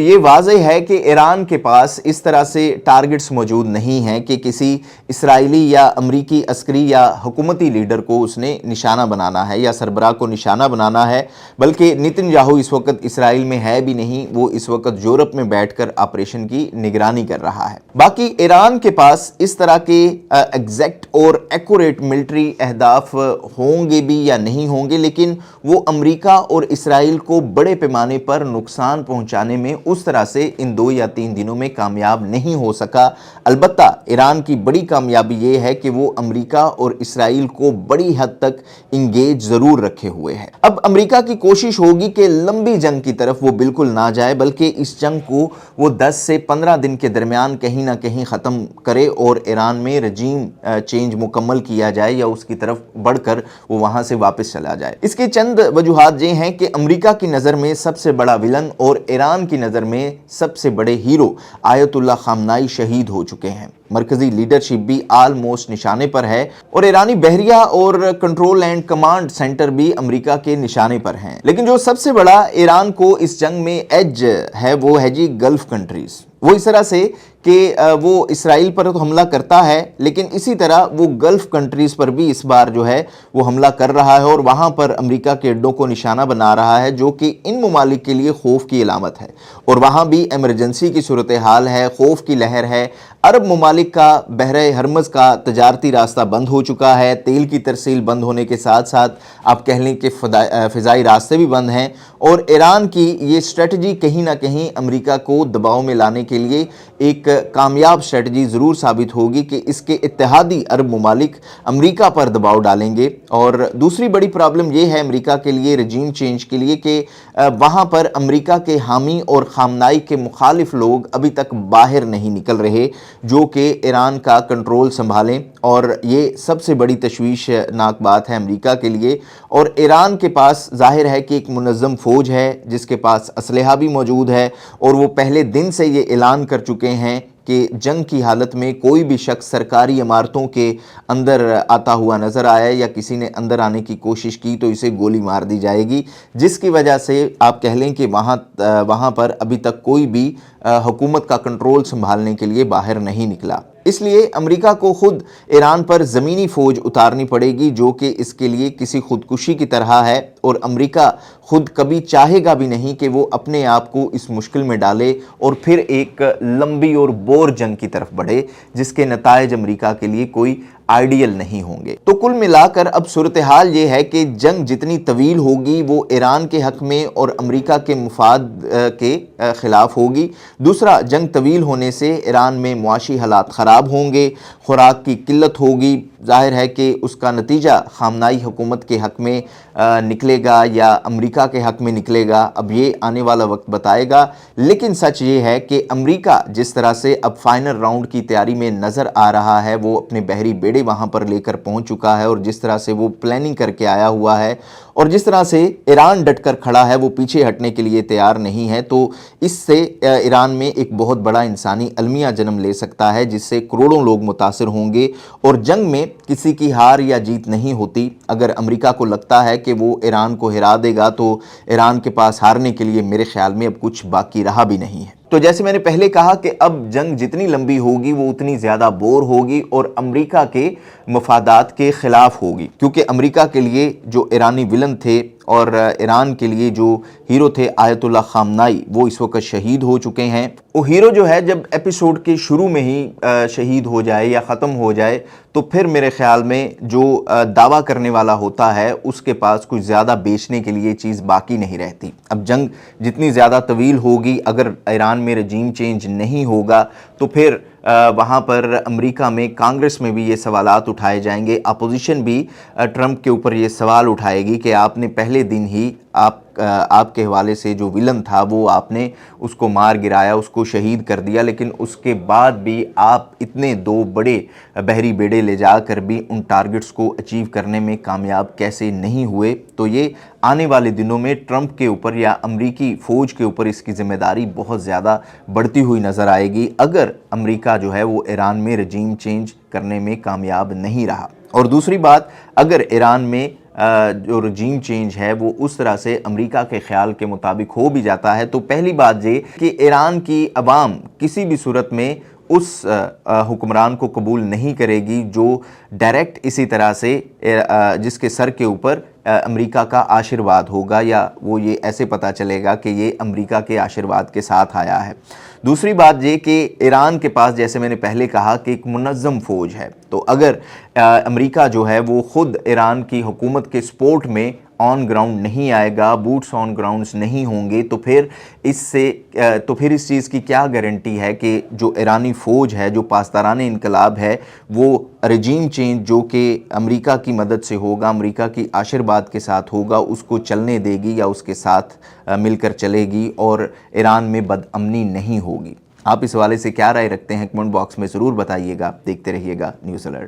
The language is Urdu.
یہ واضح ہے کہ ایران کے پاس اس طرح سے ٹارگٹس موجود نہیں ہیں کہ کسی اسرائیلی یا امریکی عسکری یا حکومتی لیڈر کو اس نے نشانہ بنانا ہے یا سربراہ کو نشانہ بنانا ہے، بلکہ نتن یاہو اس وقت اسرائیل میں ہے بھی نہیں، وہ اس وقت یورپ میں بیٹھ کر آپریشن کی نگرانی کر رہا ہے۔ باقی ایران کے پاس اس طرح کے ایگزیکٹ اور ایکوریٹ ملٹری اہداف ہوں گے بھی یا نہیں ہوں گے، لیکن وہ امریکہ اور اسرائیل کو بڑے پیمانے پر نقصان پہنچانے میں اس طرح سے ان 2 یا 3 دنوں میں کامیاب نہیں ہو سکا۔ البتہ ایران کی بڑی کامیابی یہ ہے کہ وہ امریکہ اور اسرائیل کو بڑی حد تک انگیج ضرور رکھے ہوئے ہے۔ اب امریکہ کی کوشش ہوگی کہ لمبی جنگ کی طرف وہ بالکل نہ جائے، بلکہ اس جنگ کو وہ 10 سے 15 دن کے درمیان کہیں نہ کہیں ختم کرے اور ایران میں رجیم چینج مکمل کیا جائے یا اس کی طرف بڑھ کر وہ وہاں سے واپس چلا جائے۔ اس کے چند وجوہات یہ ہیں کہ امریکہ کی نظر میں سب سے بڑا ولن اور ایران کی نظر میں سب سے بڑے ہیرو آیت اللہ خامنائی شہید ہو چکے ہیں۔ مرکزی لیڈرشپ بھی آلموسٹ نشانے پر ہے اور ایرانی بحریہ اور کنٹرول اینڈ کمانڈ سینٹر بھی امریکہ کے نشانے پر ہیں۔ لیکن جو سب سے بڑا ایران کو اس جنگ میں ایج ہے وہ ہے جی گلف کنٹریز۔ وہ اس طرح سے کہ وہ اسرائیل پر تو حملہ کرتا ہے، لیکن اسی طرح وہ گلف کنٹریز پر بھی اس بار جو ہے وہ حملہ کر رہا ہے اور وہاں پر امریکہ کے اڈوں کو نشانہ بنا رہا ہے، جو کہ ان ممالک کے لیے خوف کی علامت ہے۔ اور وہاں بھی ایمرجنسی کی صورتحال ہے، خوف کی لہر ہے۔ عرب ممالک کا بحر ہرمز کا تجارتی راستہ بند ہو چکا ہے، تیل کی ترسیل بند ہونے کے ساتھ ساتھ آپ کہہ لیں کہ فضائی راستے بھی بند ہیں، اور ایران کی یہ اسٹریٹجی کہیں نہ کہیں امریکہ کو دباؤ میں لانے کے لیے ایک کامیاب اسٹریٹجی ضرور ثابت ہوگی کہ اس کے اتحادی عرب ممالک امریکہ پر دباؤ ڈالیں گے۔ اور دوسری بڑی پرابلم یہ ہے امریکہ کے لیے رجیم چینج کے لیے کہ وہاں پر امریکہ کے حامی اور خامنائی کے مخالف لوگ ابھی تک باہر نہیں نکل رہے جو کہ ایران کا کنٹرول سنبھالیں، اور یہ سب سے بڑی تشویشناک بات ہے امریکہ کے لیے۔ اور ایران کے پاس ظاہر ہے کہ ایک منظم فوج ہے جس کے پاس اسلحہ بھی موجود ہے، اور وہ پہلے دن سے یہ اعلان کر چکے ہیں کہ جنگ کی حالت میں کوئی بھی شخص سرکاری عمارتوں کے اندر آتا ہوا نظر آیا یا کسی نے اندر آنے کی کوشش کی تو اسے گولی مار دی جائے گی، جس کی وجہ سے آپ کہہ لیں کہ وہاں پر ابھی تک کوئی بھی حکومت کا کنٹرول سنبھالنے کے لیے باہر نہیں نکلا۔ اس لیے امریکہ کو خود ایران پر زمینی فوج اتارنی پڑے گی، جو کہ اس کے لیے کسی خودکشی کی طرح ہے، اور امریکہ خود کبھی چاہے گا بھی نہیں کہ وہ اپنے آپ کو اس مشکل میں ڈالے اور پھر ایک لمبی اور بور جنگ کی طرف بڑھے جس کے نتائج امریکہ کے لیے کوئی آئیڈیل نہیں ہوں گے۔ تو کل ملا کر اب صورتحال یہ ہے کہ جنگ جتنی طویل ہوگی وہ ایران کے حق میں اور امریکہ کے مفاد کے خلاف ہوگی۔ دوسرا، جنگ طویل ہونے سے ایران میں معاشی حالات خراب ہوں گے، خوراک کی قلت ہوگی، ظاہر ہے کہ اس کا نتیجہ خامنائی حکومت کے حق میں نکلے گا یا امریکہ کے حق میں نکلے گا، اب یہ آنے والا وقت بتائے گا۔ لیکن سچ یہ ہے کہ امریکہ جس طرح سے اب فائنل راؤنڈ کی تیاری میں نظر آ رہا ہے، وہ اپنے بحری بیڑے وہاں پر لے کر پہنچ چکا ہے، اور جس طرح سے وہ پلاننگ کر کے آیا ہوا ہے اور جس طرح سے ایران ڈٹ کر کھڑا ہے، وہ پیچھے ہٹنے کے لیے تیار نہیں ہے، تو اس سے ایران میں ایک بہت بڑا انسانی المیہ جنم لے سکتا ہے جس سے کروڑوں لوگ متاثر ہوں گے۔ اور جنگ میں کسی کی ہار یا جیت نہیں ہوتی۔ اگر امریکہ کو لگتا ہے کہ وہ ایران کو ہرا دے گا تو ایران کے پاس ہارنے کے لیے میرے خیال میں اب کچھ باقی رہا بھی نہیں ہے۔ تو جیسے میں نے پہلے کہا کہ اب جنگ جتنی لمبی ہوگی وہ اتنی زیادہ بور ہوگی اور امریکہ کے مفادات کے خلاف ہوگی، کیونکہ امریکہ کے لیے جو ایرانی ولن تھے اور ایران کے لیے جو ہیرو تھے آیت اللہ خامنائی، وہ اس وقت شہید ہو چکے ہیں۔ وہ ہیرو جو ہے جب ایپیسوڈ کے شروع میں ہی شہید ہو جائے یا ختم ہو جائے تو پھر میرے خیال میں جو دعویٰ کرنے والا ہوتا ہے اس کے پاس کچھ زیادہ بیچنے کے لیے چیز باقی نہیں رہتی۔ اب جنگ جتنی زیادہ طویل ہوگی، اگر ایران میں رجیم چینج نہیں ہوگا تو پھر وہاں پر امریکہ میں کانگریس میں بھی یہ سوالات اٹھائے جائیں گے، اپوزیشن بھی ٹرمپ کے اوپر یہ سوال اٹھائے گی کہ آپ نے پہلے دن ہی آپ کے حوالے سے جو ولن تھا وہ آپ نے اس کو مار گرایا، اس کو شہید کر دیا، لیکن اس کے بعد بھی آپ اتنے 2 بڑے بحری بیڑے لے جا کر بھی ان ٹارگٹس کو اچیو کرنے میں کامیاب کیسے نہیں ہوئے۔ تو یہ آنے والے دنوں میں ٹرمپ کے اوپر یا امریکی فوج کے اوپر اس کی ذمہ داری بہت زیادہ بڑھتی ہوئی نظر آئے گی اگر امریکہ جو ہے وہ ایران میں رجیم چینج کرنے میں کامیاب نہیں رہا۔ اور دوسری بات، اگر ایران میں جو رجیم چینج ہے وہ اس طرح سے امریکہ کے خیال کے مطابق ہو بھی جاتا ہے تو پہلی بات یہ کہ ایران کی عوام کسی بھی صورت میں اس حکمران کو قبول نہیں کرے گی جو ڈائریکٹ اسی طرح سے جس کے سر کے اوپر امریکہ کا آشرواد ہوگا یا وہ یہ ایسے پتہ چلے گا کہ یہ امریکہ کے آشرواد کے ساتھ آیا ہے۔ دوسری بات یہ کہ ایران کے پاس جیسے میں نے پہلے کہا کہ ایک منظم فوج ہے، تو اگر امریکہ جو ہے وہ خود ایران کی حکومت کے سپورٹ میں آن گراؤنڈ نہیں آئے گا، بوٹس آن گراؤنڈز نہیں ہوں گے، تو پھر اس چیز کی کیا گارنٹی ہے کہ جو ایرانی فوج ہے، جو پاسداران انقلاب ہے، وہ رجیم چینج جو کہ امریکہ کی مدد سے ہوگا، امریکہ کی آشرواد کے ساتھ ہوگا، اس کو چلنے دے گی یا اس کے ساتھ مل کر چلے گی اور ایران میں بد امنی نہیں ہوگی۔ آپ اس حوالے سے کیا رائے رکھتے ہیں؟ کمنٹ باکس میں ضرور بتائیے گا۔ دیکھتے رہیے گا نیوز الرٹ۔